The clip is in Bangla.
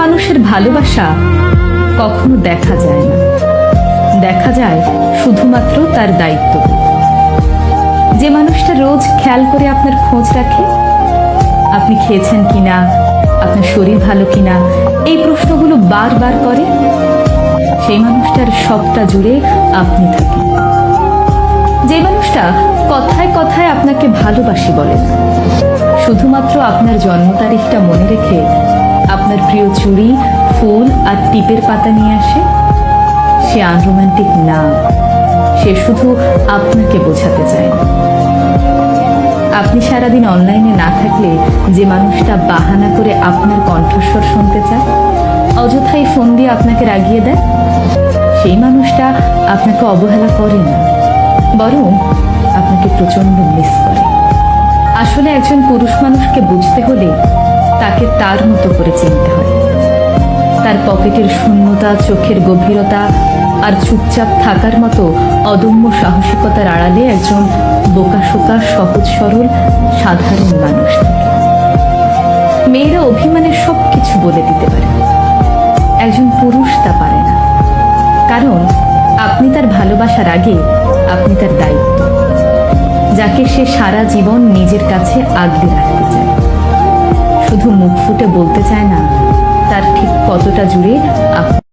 মানুষের ভালোবাসা কখনো দেখা যায় না, দেখা যায় শুধুমাত্র তার দায়িত্ব। যে মানুষটা রোজ খেয়াল করে আপনার খোঁজ রাখে, আপনি খেয়েছেন কিনা, আপনার শরীর ভালো কিনা, এই প্রশ্নগুলো বারবার করে, সেই মানুষটার সবটা জুড়ে আপনি থাকেন। যে মানুষটা কথায় কথায় আপনাকে ভালোবাসি বলে না, শুধুমাত্র আপনার জন্ম তারিখটা মনে রেখে আপনার প্রিয় চুড়ি, ফুল আর টিপের পাতা নিয়ে আসে, সে আনরোম্যান্টিক না, সে শুধু আপনাকে বোঝাতে চায় না। আপনি সারাদিন অনলাইনে না থাকলে যে মানুষটা বাহানা করে আপনার কণ্ঠস্বর শুনতে চায়, অযথাই ফোন দিয়ে আপনাকে রাগিয়ে দেয়, সেই মানুষটা আপনাকে অবহেলা করে না, বরং আপনাকে প্রচন্ড মিস করে। আসলে একজন পুরুষ মানুষকে বুঝতে হলে তাকে তার মতো করে চিনতে হয়। তার পকেটের শূন্যতা, চোখের গভীরতা আর চুপচাপ থাকার মতো অদম্য সাহসিকতার আড়ালে একজন বোকাশোকা, সহজ সরল, সাধারণ মানুষ থাকে। মেয়েরা অভিমানে সবকিছু বলে দিতে পারে, একজন পুরুষ তা পারে না, কারণ আপনি তার ভালোবাসার আগে আপনি তার দায়িত্ব, যাকে সে সারা জীবন নিজের কাছে আগলে রাখতে চায়। শুধু মুখ ফুটে বলতে চায় না তার ঠিক কতটা জুড়ে আপনি।